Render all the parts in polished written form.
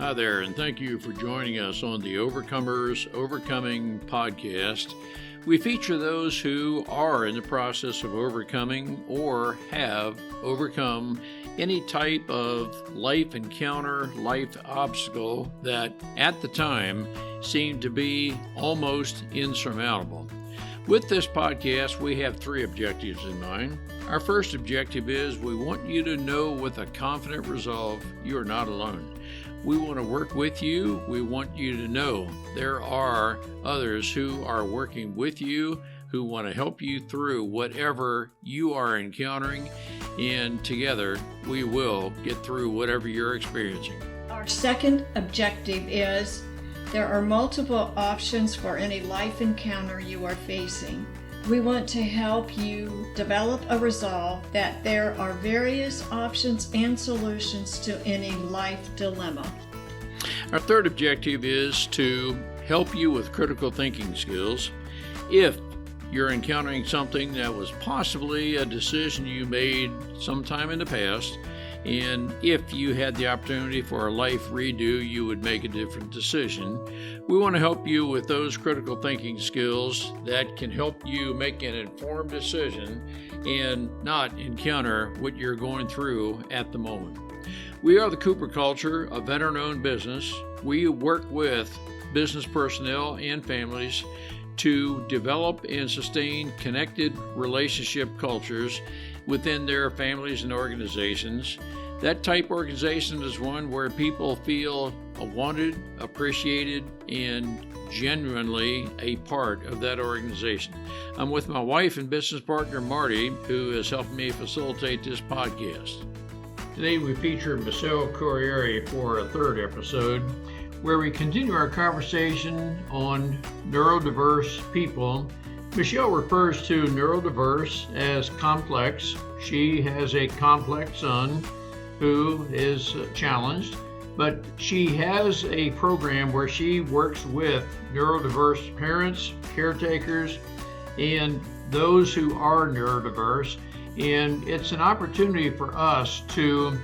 Hi there, and thank you for joining us on the Overcomers Overcoming podcast. We feature those who are in the process of overcoming or have overcome any type of life encounter, life obstacle that at the time seemed to be almost insurmountable. With this podcast, we have three objectives in mind. Our first objective is we want you to know with a confident resolve you are not alone. We want to work with you. We want you to know there are others who are working with you, who want to help you through whatever you are encountering, and together we will get through whatever you're experiencing. Our second objective is there are multiple options for any life encounter you are facing. We want to help you develop a resolve that there are various options and solutions to any life dilemma. Our third objective is to help you with critical thinking skills. If you're encountering something that was possibly a decision you made sometime in the past, and if you had the opportunity for a life redo, you would make a different decision. We want to help you with those critical thinking skills that can help you make an informed decision and not encounter what you're going through at the moment. We are the Cooper Culture, a veteran-owned business. We work with business personnel and families to develop and sustain connected relationship cultures within their families and organizations. That type organization is one where people feel wanted, appreciated, and genuinely a part of that organization. I'm with my wife and business partner, Marty, who has helped me facilitate this podcast. Today we feature Michelle Choairy for a third episode, where we continue our conversation on neurodiverse people. Michelle refers to neurodiverse as complex. She has a complex son who is challenged, but she has a program where she works with neurodiverse parents, caretakers, and those who are neurodiverse. And it's an opportunity for us to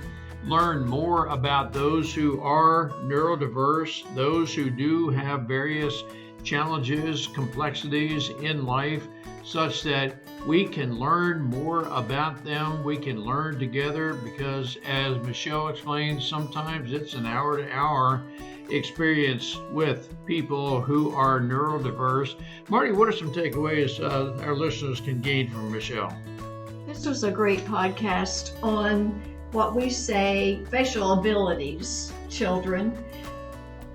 learn more about those who are neurodiverse, those who do have various challenges, complexities in life, such that we can learn more about them. We can learn together because, as Michelle explained, sometimes it's an hour-to-hour experience with people who are neurodiverse. Marty, what are some takeaways our listeners can gain from Michelle? This was a great podcast on what we say special abilities children.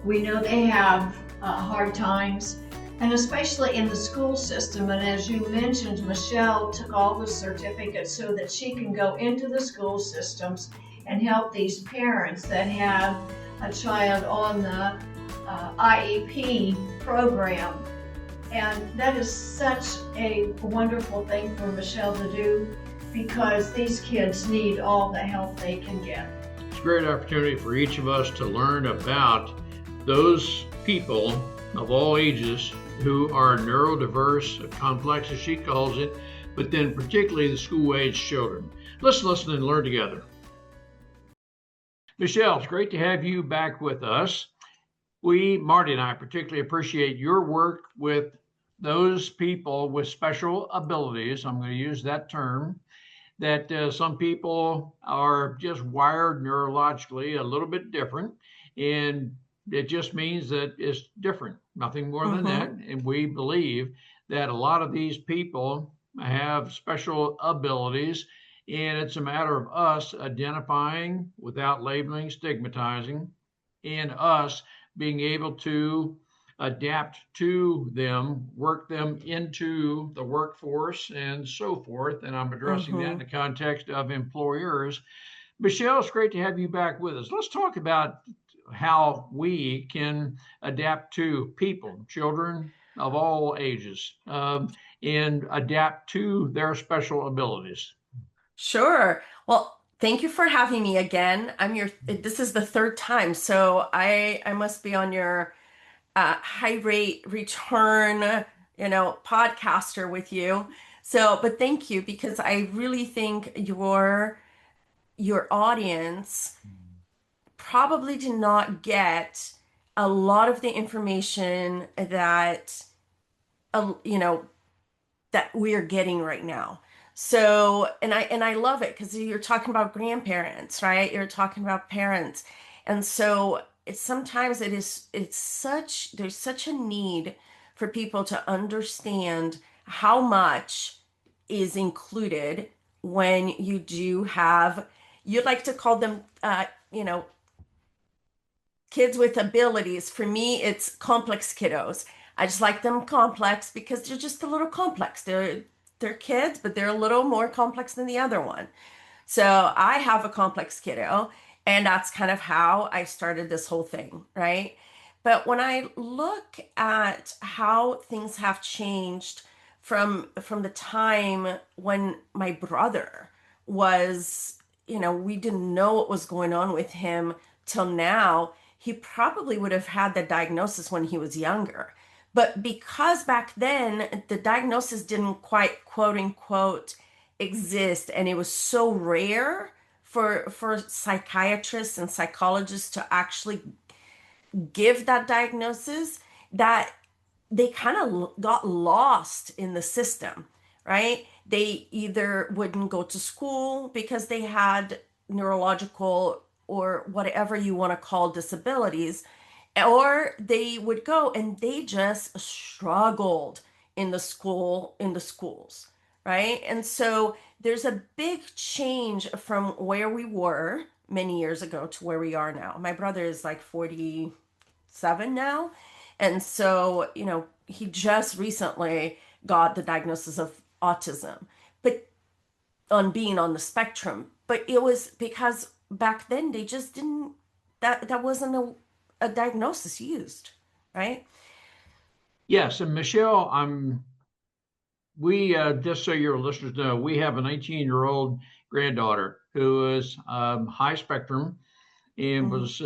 We know they have hard times, and especially in the school system. And as you mentioned, Michelle took all the certificates so that she can go into the school systems and help these parents that have a child on the IEP program. And that is such a wonderful thing for Michelle to do, because these kids need all the help they can get. It's a great opportunity for each of us to learn about those people of all ages who are neurodiverse, complex as she calls it, but then particularly the school-age children. Let's listen and learn together. Michelle, it's great to have you back with us. Marty and I particularly appreciate your work with those people with special abilities. I'm going to use that term. That some people are just wired neurologically a little bit different, and it just means that it's different, nothing more than that. And we believe that a lot of these people have special abilities, and it's a matter of us identifying without labeling, stigmatizing, and us being able to adapt to them, work them into the workforce, and so forth. And I'm addressing that in the context of employers. Michelle, it's great to have you back with us. Let's talk about how we can adapt to people, children of all ages, and adapt to their special abilities. Sure. Well, thank you for having me again. This is the third time, so I must be on your high rate return, podcaster with you. So, but thank you, because I really think your audience probably did not get a lot of the information that, you know, that we're getting right now. So, and I love it because you're talking about grandparents, right? You're talking about parents. And so it's sometimes it's such there's such a need for people to understand how much is included when you do have, you'd like to call them kids with abilities. For me, it's complex kiddos. I just like them complex because they're just a little complex. They're kids, but they're a little more complex than the other one. So I have a complex kiddo, and that's kind of how I started this whole thing, right? But when I look at how things have changed from the time when my brother was, we didn't know what was going on with him till now, he probably would have had the diagnosis when he was younger. But because back then the diagnosis didn't quite quote unquote exist, and it was so rare for psychiatrists and psychologists to actually give that diagnosis, that they kind of got lost in the system, right? They either wouldn't go to school because they had neurological or whatever you want to call disabilities, or they would go and they just struggled in the schools, right? And so there's a big change from where we were many years ago to where we are now. My brother is like 47 now, and so he just recently got the diagnosis of autism, but on being on the spectrum. But it was because back then they just didn't, that wasn't a diagnosis used, right? Yes, and Michelle, we just so your listeners know, we have a 19-year-old granddaughter who is high spectrum and Hmm. was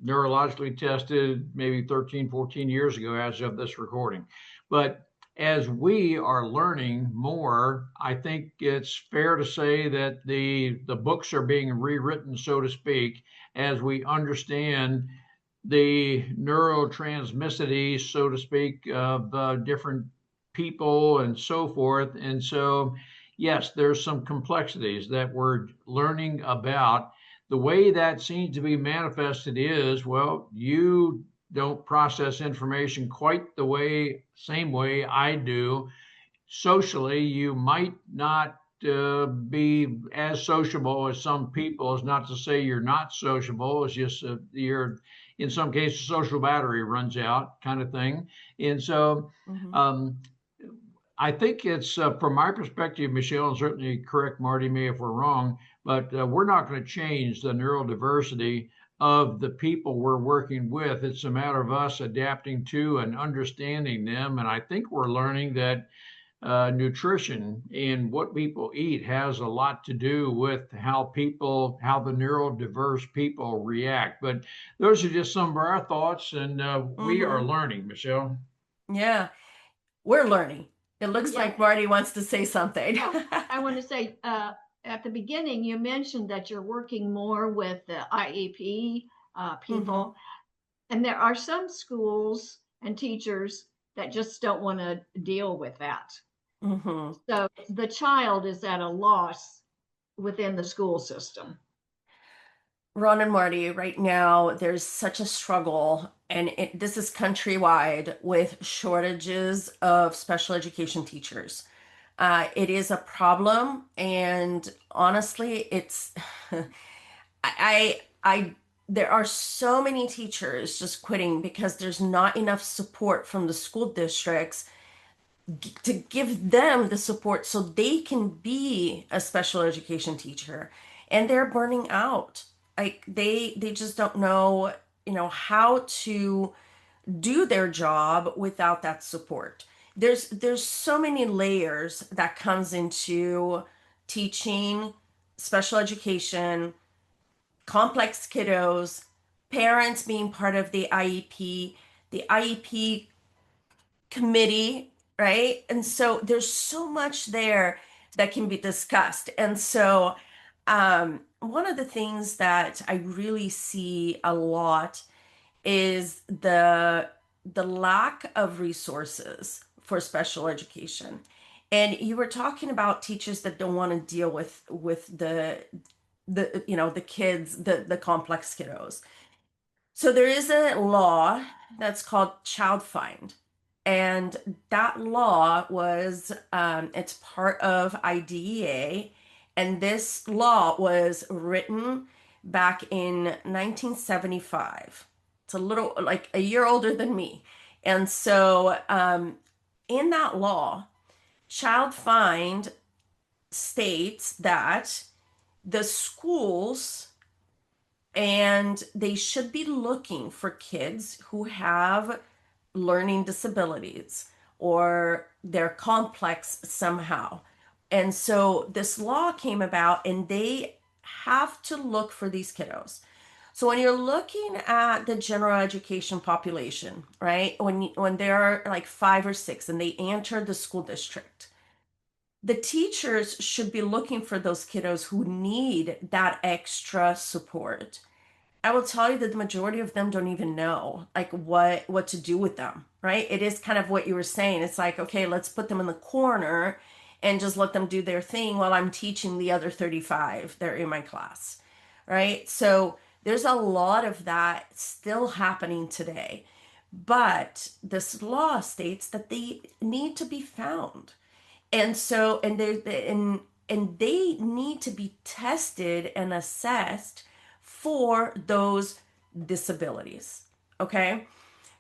neurologically tested maybe 13, 14 years ago as of this recording. But as we are learning more, I think it's fair to say that the books are being rewritten, so to speak, as we understand the neurotransmissivity, so to speak, of different people and so forth. And so, yes, there's some complexities that we're learning about. The way that seems to be manifested is, well, you don't process information quite the same way I do. Socially, you might not be as sociable as some people. Is not to say you're not sociable. It's just you're, in some cases, social battery runs out, kind of thing. And so, Hmm. um, I think it's from my perspective, Michelle, and certainly correct Marty me if we're wrong, but we're not going to change the neurodiversity of the people we're working with. It's a matter of us adapting to and understanding them. And I think we're learning that nutrition and what people eat has a lot to do with how the neurodiverse people react. But those are just some of our thoughts, and we are Hmm. learning, Michelle. Yeah, we're learning. It looks Yeah. like Marty wants to say something. Oh, I want to say at the beginning, you mentioned that you're working more with the IEP Hmm. people, and there are some schools and teachers that just don't want to deal with that. Hmm. So the child is at a loss within the school system. Ron and Marty, right now, there's such a struggle, and this is countrywide with shortages of special education teachers. It is a problem, and honestly, it's I there are so many teachers just quitting because there's not enough support from the school districts to give them the support so they can be a special education teacher, and they're burning out. Like they just don't know, how to do their job without that support. There's so many layers that comes into teaching special education, complex kiddos, parents being part of the IEP committee, right? And so there's so much there that can be discussed. And so one of the things that I really see a lot is the lack of resources for special education. And you were talking about teachers that don't want to deal with the kids, the complex kiddos. So there is a law that's called child find. And that law was, it's part of IDEA. And this law was written back in 1975. It's a little like a year older than me. And so in that law, child find states that the schools and they should be looking for kids who have learning disabilities or they're complex somehow. And so this law came about and they have to look for these kiddos. So when you're looking at the general education population, right? When they're like 5 or 6 and they enter the school district, the teachers should be looking for those kiddos who need that extra support. I will tell you that the majority of them don't even know like what to do with them, right? It is kind of what you were saying. It's like, okay, let's put them in the corner and just let them do their thing while I'm teaching the other 35 that are in my class, right? So there's a lot of that still happening today. But this law states that they need to be found. And so and they need to be tested and assessed for those disabilities. Okay.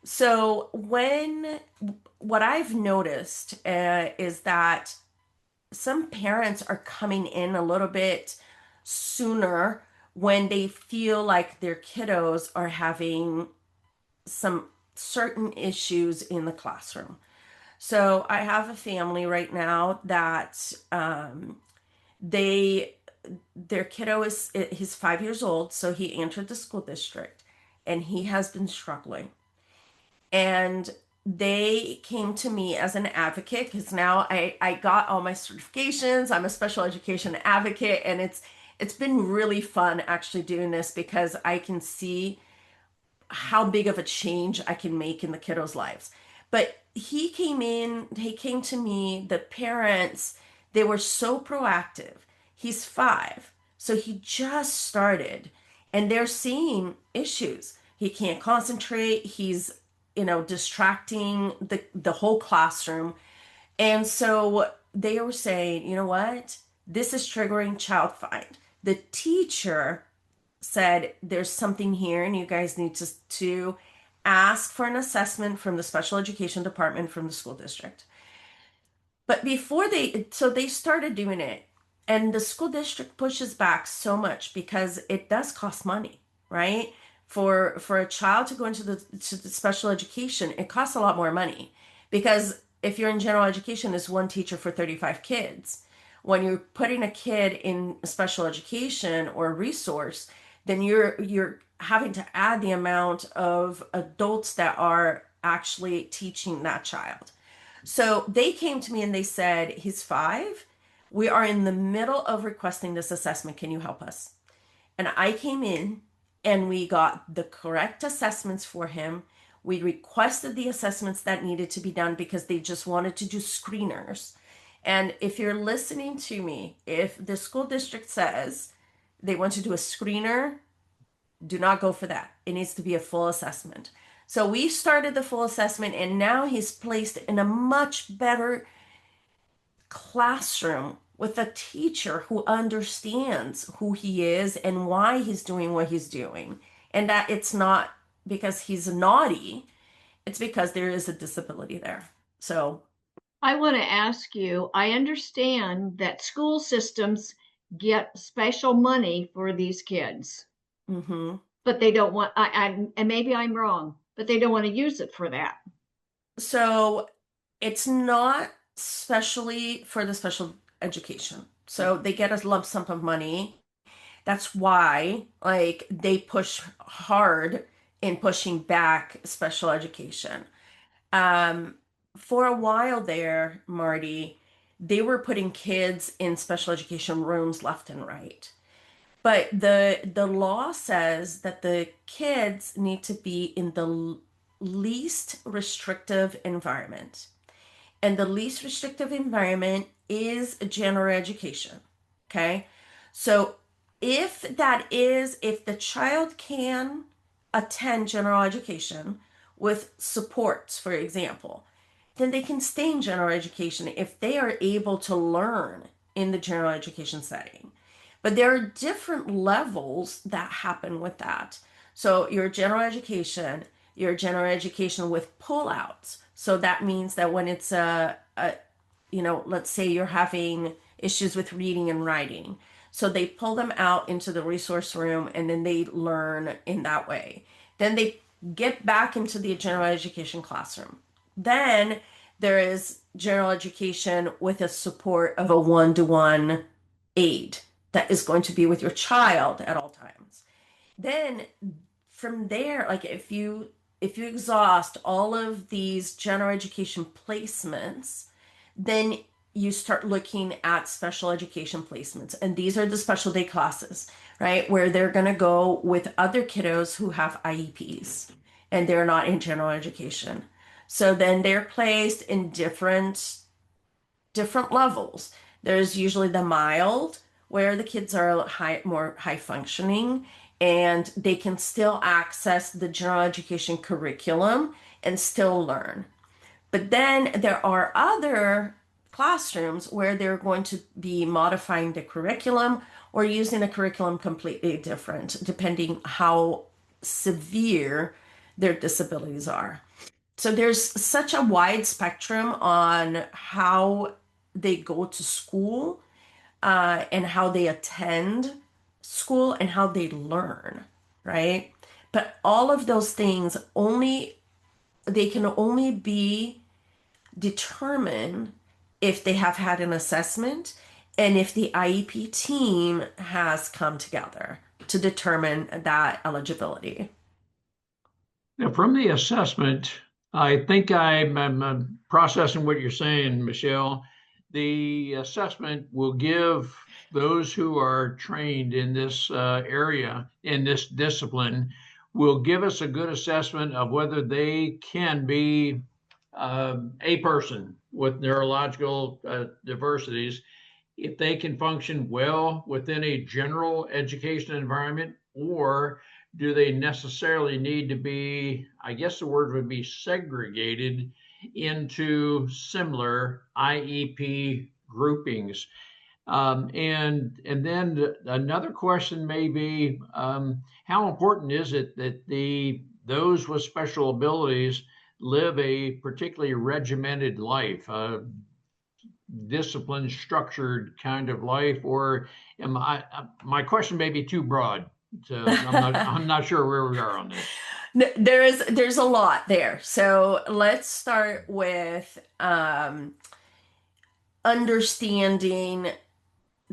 So when what I've noticed is that some parents are coming in a little bit sooner when they feel like their kiddos are having some certain issues in the classroom. So I have a family right now that they their kiddo is he's 5 years old, so he entered the school district and he has been struggling. And they came to me as an advocate because now I got all my certifications. I'm a special education advocate, and it's been really fun actually doing this because I can see how big of a change I can make in the kiddos' lives. But he came to me, the parents, they were so proactive. He's 5, so he just started, and they're seeing issues. He can't concentrate, he's, distracting the whole classroom. And so they were saying, you know what? This is triggering child find. The teacher said there's something here and you guys need to ask for an assessment from the special education department from the school district. But so they started doing it, and the school district pushes back so much because it does cost money, right? For a child to go into the special education, it costs a lot more money because if you're in general education, there's one teacher for 35 kids. When you're putting a kid in special education or resource, then you're having to add the amount of adults that are actually teaching that child. So they came to me and they said, he's 5. We are in the middle of requesting this assessment. Can you help us? And I came in and we got the correct assessments for him. We requested the assessments that needed to be done because they just wanted to do screeners. And if you're listening to me, if the school district says they want to do a screener, do not go for that. It needs to be a full assessment. So we started the full assessment, and now he's placed in a much better classroom with a teacher who understands who he is and why he's doing what he's doing. And that it's not because he's naughty, it's because there is a disability there. So, I want to ask you, I understand that school systems get special money for these kids, mhm. but they don't want, and maybe I'm wrong, but they don't want to use it for that. So it's not specially for the special education. So they get a lump sum of money. That's why, like, they push hard in pushing back special education. Um, for a while there, Marty, they were putting kids in special education rooms left and right. But the law says that the kids need to be in the least restrictive environment. And the least restrictive environment is general education. Okay. So if the child can attend general education with supports, for example, then they can stay in general education if they are able to learn in the general education setting. But there are different levels that happen with that. So your general education with pullouts. So that means that when it's let's say you're having issues with reading and writing. So they pull them out into the resource room and then they learn in that way. Then they get back into the general education classroom. Then there is general education with a support of a one-to-one aide that is going to be with your child at all times. Then from there, like if you exhaust all of these general education placements, then you start looking at special education placements. And these are the special day classes, right? Where they're going to go with other kiddos who have IEPs and they're not in general education. So then they're placed in different levels. There's usually the mild, where the kids are more high functioning and they can still access the general education curriculum and still learn. But then there are other classrooms where they're going to be modifying the curriculum or using a curriculum completely different, depending how severe their disabilities are. So there's such a wide spectrum on how they go to school, and how they attend school and how they learn, right? But all of those things they can only be determined if they have had an assessment and if the IEP team has come together to determine that eligibility. Now, from the assessment, I think I'm processing what you're saying, Michelle. The assessment will give those who are trained in this area, in this discipline, will give us a good assessment of whether they can be a person with neurological diversities, if they can function well within a general education environment, or do they necessarily need to be, I guess the word would be segregated into similar IEP groupings? And then another question may be, how important is it that those with special abilities live a particularly regimented life, disciplined, structured kind of life, or am I? My question may be too broad. So I'm not sure where we are on this. There's a lot there. So let's start with understanding.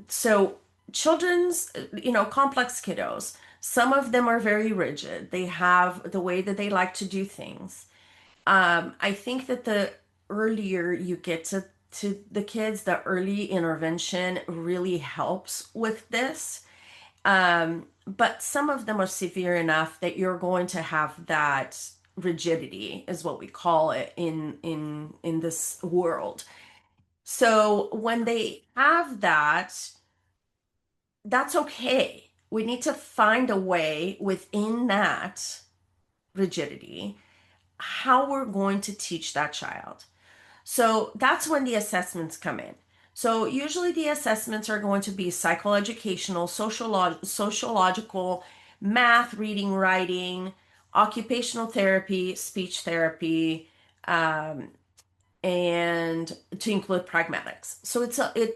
So children's, complex kiddos, some of them are very rigid. They have the way that they like to do things. I think that the earlier you get to the kids, the early intervention really helps with this. But some of them are severe enough that you're going to have that rigidity, is what we call it in this world. So when they have that, that's okay. We need to find a way within that rigidity how we're going to teach that child. So that's when the assessments come in. So usually the assessments are going to be psychoeducational, sociological, math, reading, writing, occupational therapy, speech therapy, um, and to include pragmatics. So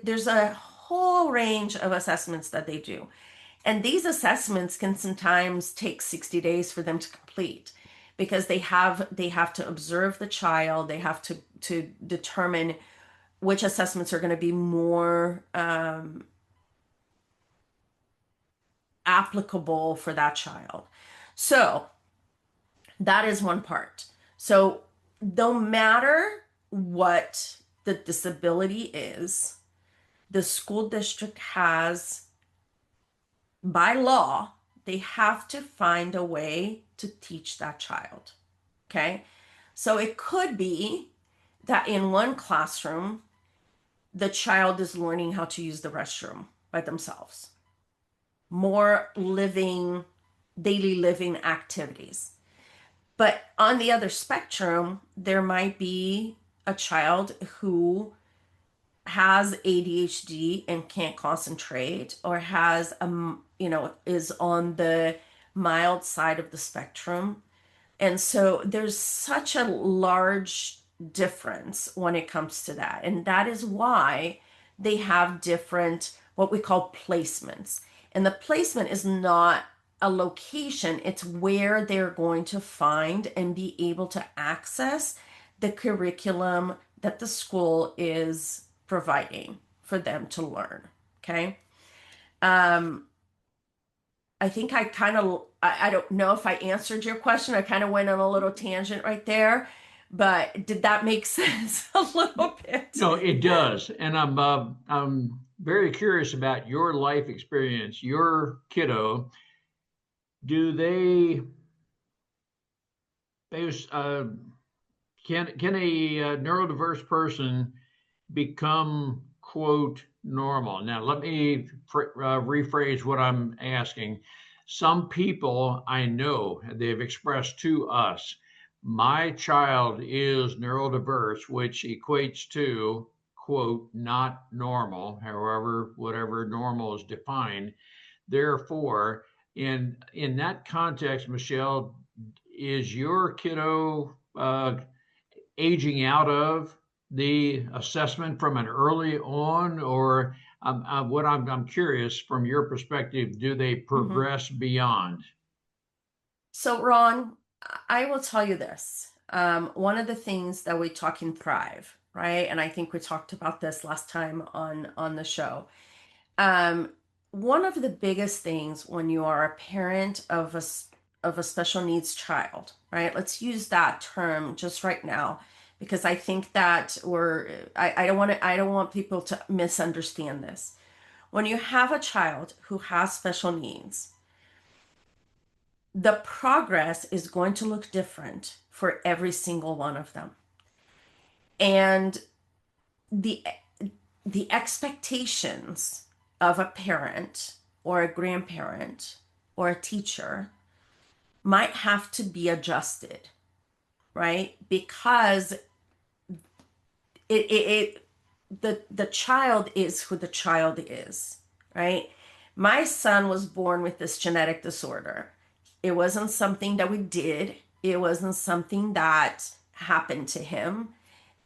there's a whole range of assessments that they do. And these assessments can sometimes take 60 days for them to complete because they have to observe the child, they have to determine which assessments are going to be more applicable for that child. So that is one part. So no matter what the disability is, the school district has by law, they have to find a way to teach that child. Okay. So it could be that in one classroom, the child is learning how to use the restroom by themselves, more living, daily living activities. But on the other spectrum, there might be a child who has ADHD and can't concentrate, or has is on the mild side of the spectrum. And so there's such a large difference when it comes to that. And that is why they have different, what we call placements. And the placement is not a location, it's where they're going to find and be able to access the curriculum that the school is providing for them to learn. Okay. Um, I think I don't know if I answered your question. I kind of went on a little tangent right there, but did that make sense a little bit? No, it does, and I'm very curious about your life experience. Your kiddo, do they can a neurodiverse person become quote normal? Now, let me rephrase what I'm asking. Some people I know, they've expressed to us, my child is neurodiverse, which equates to quote not normal, however, whatever normal is defined. Therefore, in that context, Michelle, is your kiddo aging out of the assessment from an early on, or what I'm curious from your perspective, do they Mhm. progress beyond? So, Ron, I will tell you this. One of the things that we talk in Thrive, right? And I think we talked about this last time on the show. Um, One of the biggest things when you are a parent of a special needs child, right? Let's use that term just right now, because I think that I don't want people to misunderstand this. When you have a child who has special needs, the progress is going to look different for every single one of them. And the the expectations of a parent or a grandparent or a teacher might have to be adjusted, right? Because the child is who the child is, right? My son was born with this genetic disorder. It wasn't something that we did. It wasn't something that happened to him.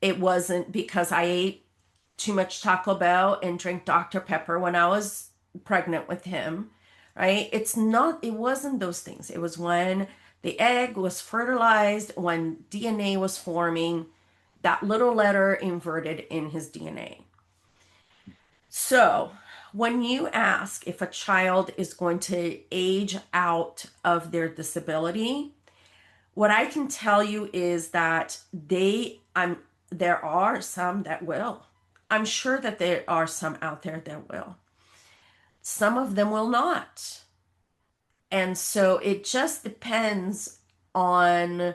It wasn't because I ate too much Taco Bell and drank Dr. Pepper when I was pregnant with him, right? It wasn't those things. It was when the egg was fertilized, when DNA was forming, that little letter inverted in his DNA. So, when you ask if a child is going to age out of their disability, what I can tell you is that there are some that will. I'm sure that there are some out there that will. Some of them will not. And so it just depends on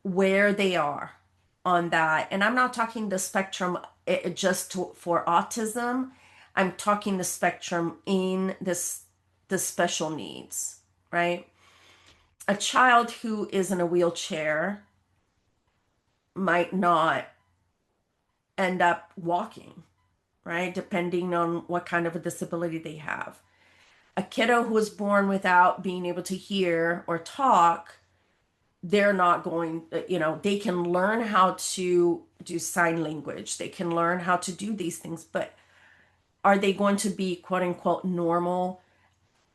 where they are on that. And I'm not talking the spectrum for autism. I'm talking the spectrum in the special needs, right? A child who is in a wheelchair might not end up walking, right? Depending on what kind of a disability they have. A kiddo who was born without being able to hear or talk, they're not going, they can learn how to do sign language. They can learn how to do these things, but are they going to be quote unquote normal?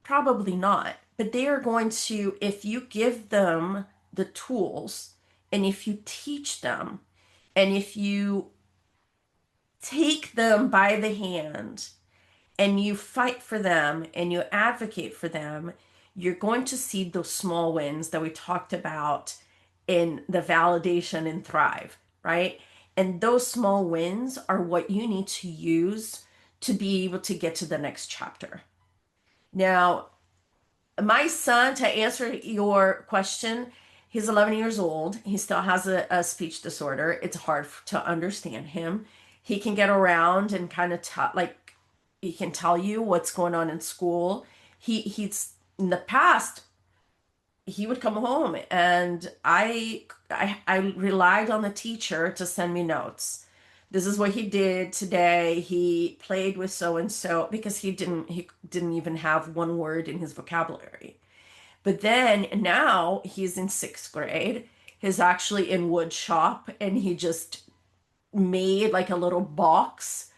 Probably not. But they are going to, if you give them the tools and if you teach them and if you take them by the hand and you fight for them and you advocate for them, you're going to see those small wins that we talked about in the validation and Thrive, right? And those small wins are what you need to use to be able to get to the next chapter. Now, my son, to answer your question, he's 11 years old. He still has a speech disorder. It's hard to understand him. He can get around and kind of like he can tell you what's going on in school. He's in the past he would come home and I relied on the teacher to send me notes. This is what he did today. He played with so and so because he didn't even have one word in his vocabulary. But then now he's in sixth grade. He's actually in wood shop and he just made like a little box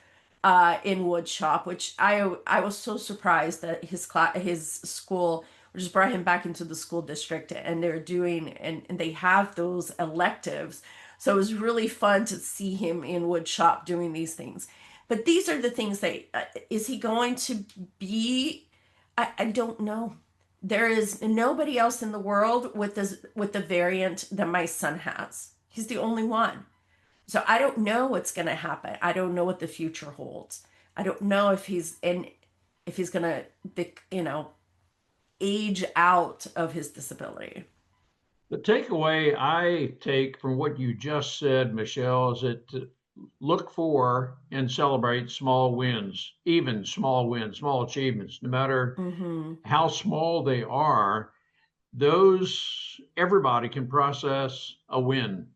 in wood shop, which I was so surprised that his school just brought him back into the school district and they're doing and they have those electives. So it was really fun to see him in wood shop doing these things. But these are the things that is he going to be? I don't know. There is nobody else in the world with the variant that my son has. He's the only one. So I don't know what's going to happen. I don't know what the future holds. I don't know if he's going to age out of his disability. The takeaway I take from what you just said, Michelle, is that to look for and celebrate small wins, even small wins, small achievements, no matter Mm-hmm. how small they are. Those everybody can process a win.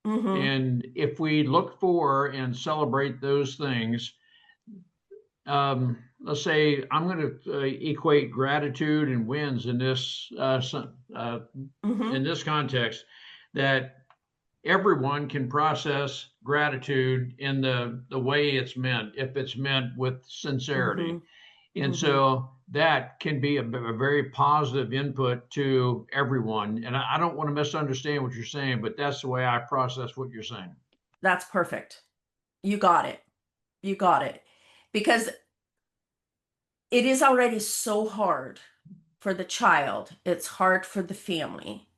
Mm-hmm. And if we look for and celebrate those things, let's say I'm going to equate gratitude and wins Mm-hmm. in this context, that everyone can process gratitude in the way it's meant, if it's meant with Mm-hmm. sincerity. And Mm-hmm. so that can be a very positive input to everyone. And I don't want to misunderstand what you're saying, but that's the way I process what you're saying. That's perfect. You got it. You got it. Because it is already so hard for the child. It's hard for the family.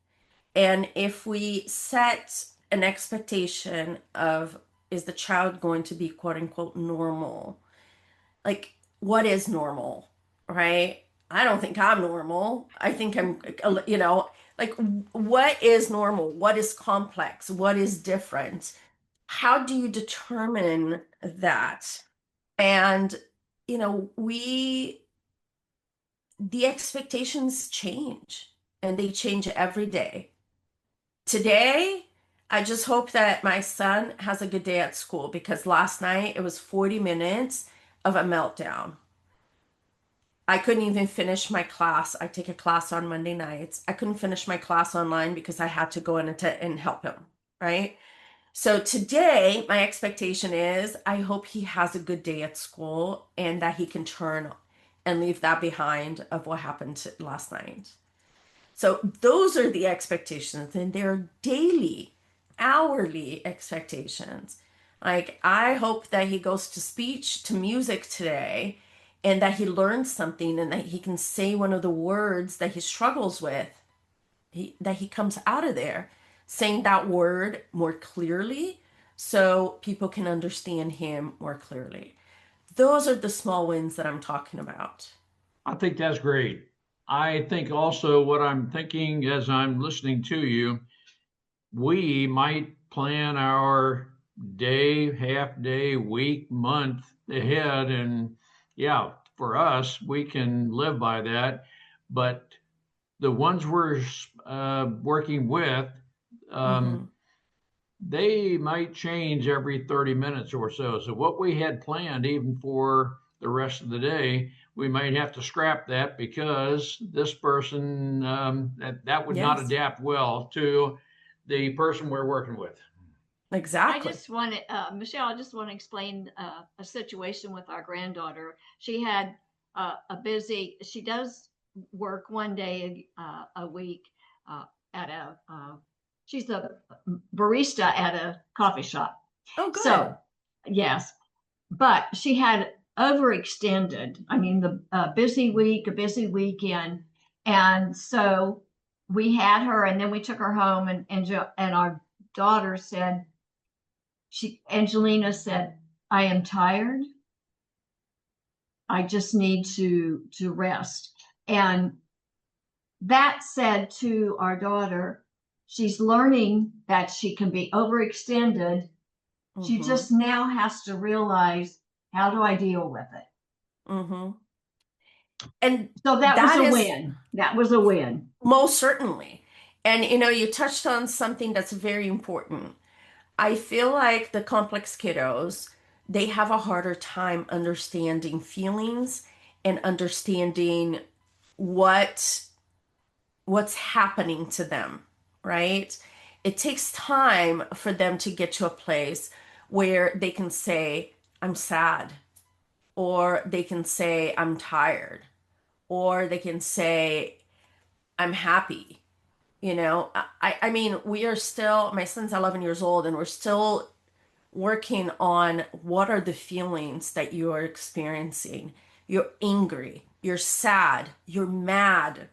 And if we set an expectation of, is the child going to be quote unquote normal? Like, what is normal? Right? I don't think I'm normal. I think I'm, like, what is normal? What is complex? What is different? How do you determine that? And, the expectations change and they change every day. Today, I just hope that my son has a good day at school because last night it was 40 minutes of a meltdown. I couldn't even finish my class. I take a class on Monday nights. I couldn't finish my class online because I had to go in and help him, right? So today, my expectation is I hope he has a good day at school and that he can turn and leave that behind of what happened last night. So those are the expectations, and they're daily, hourly expectations. Like, I hope that he goes to speech, to music today, and that he learns something and that he can say one of the words that he struggles with, that he comes out of there saying that word more clearly so people can understand him more clearly. Those are the small wins that I'm talking about. I think that's great. I think also what I'm thinking as I'm listening to you, we might plan our day, half day, week, month ahead. And yeah, for us, we can live by that. But the ones we're working with, um, Mm-hmm. they might change every 30 minutes or so. So what we had planned, even for the rest of the day, we might have to scrap that because this person that would not Yes, adapt well to the person we're working with. I exactly. just want to, Michelle, I just want to explain a situation with our granddaughter. She had she does work one day a week at she's a barista at a coffee shop. Oh, good. So, yes, but she had overextended. I mean, the busy week, a busy weekend. And so we had her, and then we took her home, and our daughter said, Angelina said, I am tired. I just need to rest. And that said to our daughter, she's learning that she can be overextended. She Mm-hmm. just now has to realize, how do I deal with it? Mm-hmm. And So that was that a is win. That was a win. most certainly. And you touched on something that's very important. I feel like the complex kiddos, they have a harder time understanding feelings and understanding what what's happening to them, right? It takes time for them to get to a place where they can say, I'm sad, or they can say, I'm tired, or they can say, I'm happy. I mean, we are still, my son's 11 years old, and we're still working on what are the feelings that you are experiencing. You're angry, you're sad, you're mad,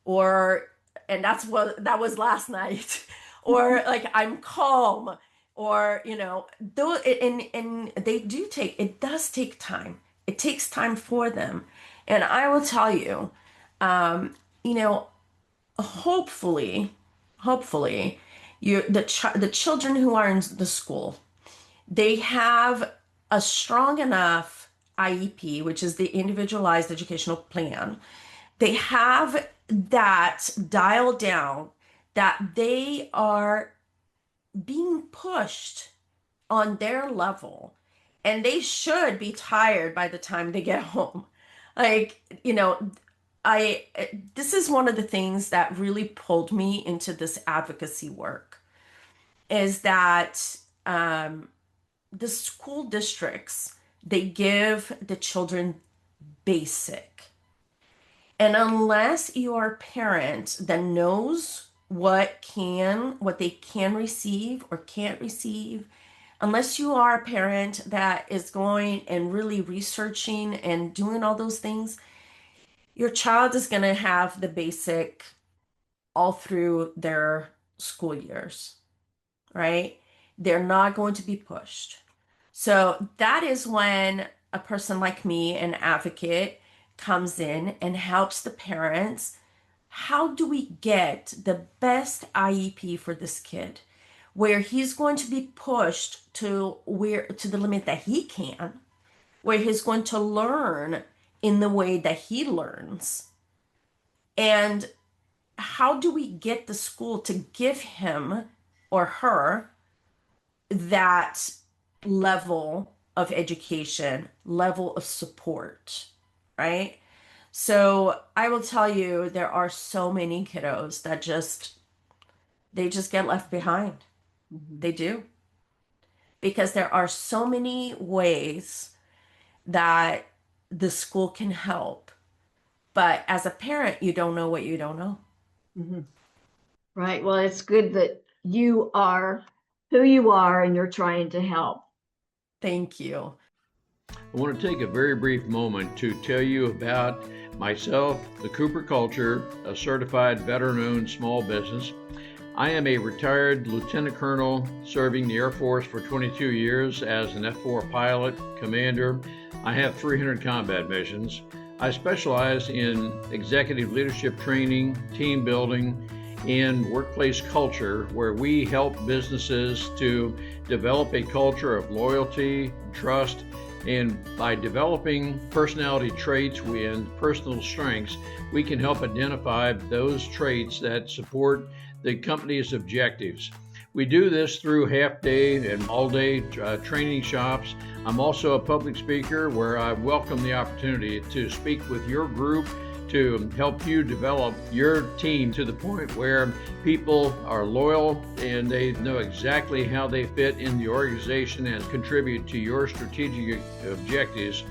or and that was last night, or like I'm calm, or though and they do take, it does take time. It takes time for them. And I will tell you, um you know hopefully the children who are in the school, they have a strong enough IEP, which is the individualized educational plan. They have that dialed down, that they are being pushed on their level, and they should be tired by the time they get home. Like, I this is one of the things that really pulled me into this advocacy work, is that the school districts, they give the children basic. And unless you are a parent that knows what they can receive or can't receive, unless you are a parent that is going and really researching and doing all those things, your child is going to have the basic all through their school years, right? They're not going to be pushed. So that is when a person like me, an advocate, comes in and helps the parents. How do we get the best IEP for this kid, where he's going to be pushed to the limit that he can, where he's going to learn in the way that he learns? And how do we get the school to give him or her that level of education, level of support, right? So I will tell you, there are so many kiddos that they just get left behind. Mhm. They do. Because there are so many ways that the school can help. But as a parent, you don't know what you don't know. Mhm. Right. Well, it's good that you are who you are and you're trying to help. Thank you. I want to take a very brief moment to tell you about myself, the Cooper Culture, a certified veteran-owned small business. I am a retired lieutenant colonel serving the Air Force for 22 years as an F-4 pilot, commander. I have 300 combat missions. I specialize in executive leadership training, team building, and workplace culture, where we help businesses to develop a culture of loyalty, trust, and by developing personality traits and personal strengths, we can help identify those traits that support the company's objectives. We do this through half-day and all-day training shops. I'm also a public speaker, where I welcome the opportunity to speak with your group to help you develop your team to the point where people are loyal and they know exactly how they fit in the organization and contribute to your strategic objectives.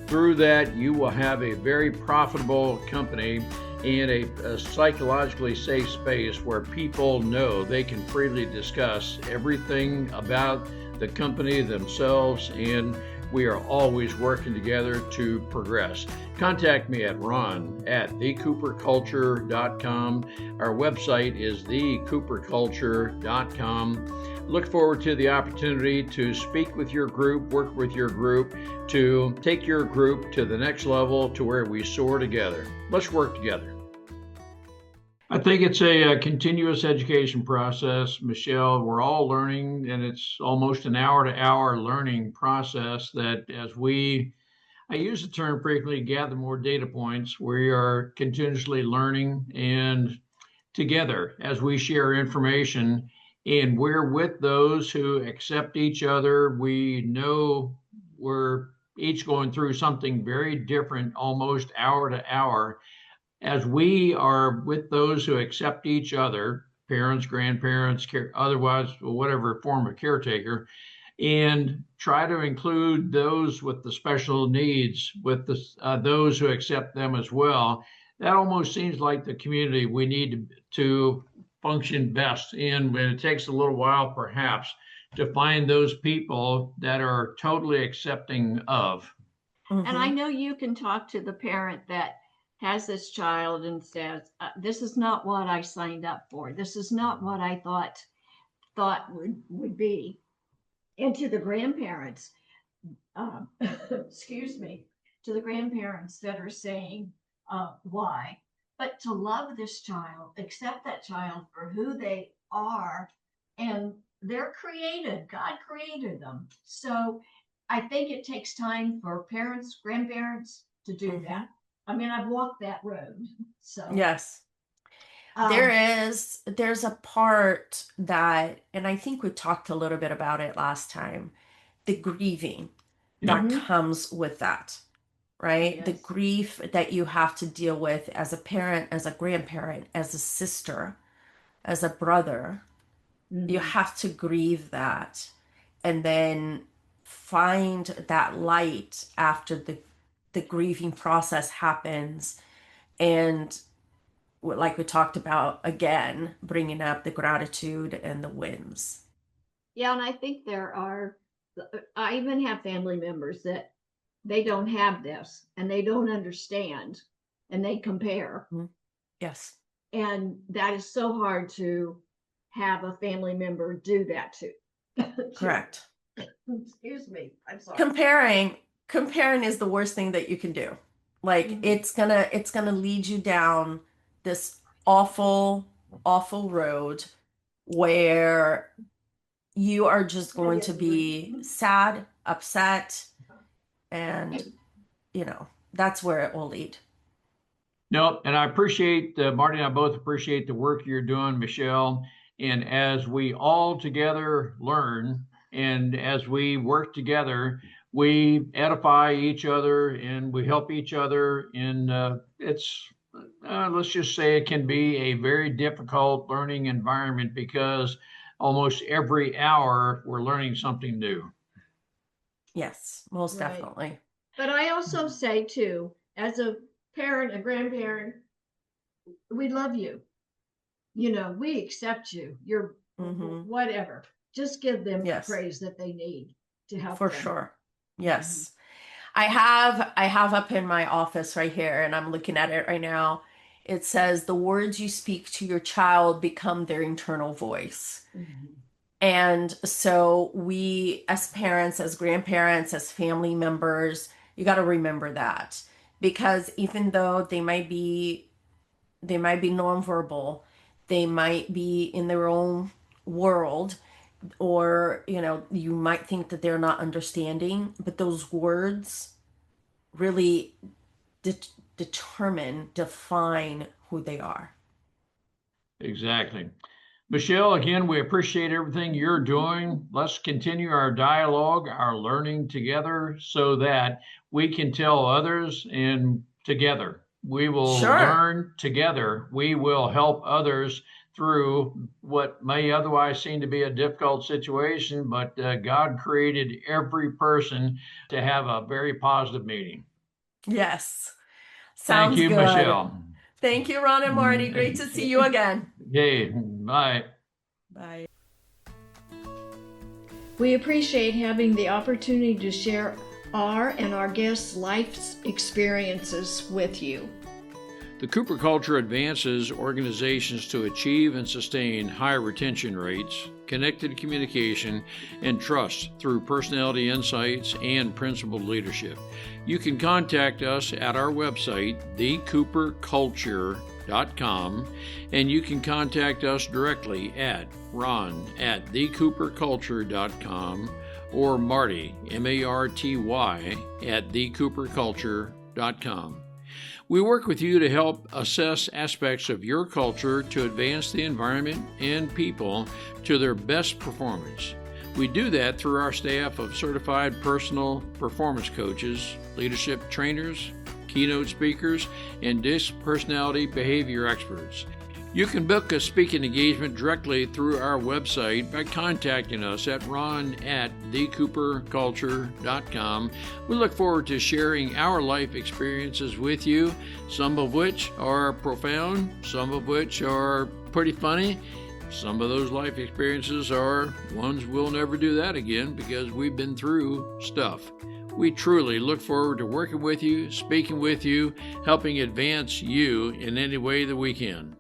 Through that, you will have a very profitable company in a psychologically safe space where people know they can freely discuss everything about the company themselves and We are always working together to progress. Contact me at ron@thecooperculture.com. Our website is thecooperculture.com. Look forward to the opportunity to speak with your group, work with your group, to take your group to the next level, to where we soar together. Let's work together. I think it's a continuous education process, Michelle. We're all learning, and it's almost an hour-to-hour learning process that I use the term frequently, gather more data points. We are continuously learning, and together as we share information, and we're with those who accept each other. We know we're each going through something very different, almost hour to hour. As we are with those who accept each other, parents, grandparents, otherwise, whatever form of caretaker, and try to include those with the special needs, with those who accept them as well, that almost seems like the community we need to function best in. But it takes a little while, perhaps, to find those people that are totally accepting of. And I know you can talk to the parent that has this child and says, "This is not what I signed up for. This is not what I thought would be." And to the grandparents, excuse me, to the grandparents that are saying, "Why?" But to love this child, accept that child for who they are, and they're created. God created them. So I think it takes time for parents, grandparents to do that. I mean, I've walked that road. So yes. There's a part that, and I think we talked a little bit about it last time, the grieving that comes with that, right? Yes. The grief that you have to deal with as a parent, as a grandparent, as a sister, as a brother. You have to grieve that, and then find that light after the grieving process happens. And like we talked about, again, bringing up the gratitude and the wins. Yeah, and I think I even have family members that they don't have this and they don't understand and they compare. Yes. And that is so hard to have a family member do that to. Correct. Excuse me. I'm sorry. Comparing is the worst thing that you can do. Like it's gonna lead you down this awful road where you are just going to be sad, upset, and that's where it will lead. No, and I appreciate, Marty and I both appreciate the work you're doing, Michelle. And as we all together learn, and as we work together, we edify each other and we help each other. And let's just say it can be a very difficult learning environment, because almost every hour we're learning something new. Yes, most definitely. But I also say too, as a parent, a grandparent, we love you. We accept you. You're whatever. Just give them the praise that they need to help for them. sure. Yes. I have up in my office right here, and I'm looking at it right now. It says, "The words you speak to your child become their internal voice." And so we, as parents, as grandparents, as family members, you got to remember that, because even though they might be nonverbal, they might be in their own world, or you might think that they're not understanding, but those words really define who they are. Exactly. Michelle, again, we appreciate everything you're doing. Let's continue our dialogue, our learning together, so that we can tell others, and together we will learn together. We will help others through what may otherwise seem to be a difficult situation, but God created every person to have a very positive meaning. Yes. Thank you, good. Michelle. Thank you, Ron and Marty. Great to see you again. Okay, bye. Bye. We appreciate having the opportunity to share our and our guests' life experiences with you. The Cooper culture advances organizations to achieve and sustain high retention rates, connected communication, and trust through personality insights and principled leadership. You can contact us at our website, thecooperculture.com, and you can contact us directly at ron@thecooperculture.com or Marty, Marty, at thecooperculture.com. We work with you to help assess aspects of your culture to advance the environment and people to their best performance. We do that through our staff of certified personal performance coaches, leadership trainers, keynote speakers, and DISC personality behavior experts. You can book a speaking engagement directly through our website by contacting us at ron@thecooperculture.com. We look forward to sharing our life experiences with you, some of which are profound, some of which are pretty funny. Some of those life experiences are ones we'll never do that again because we've been through stuff. We truly look forward to working with you, speaking with you, helping advance you in any way that we can.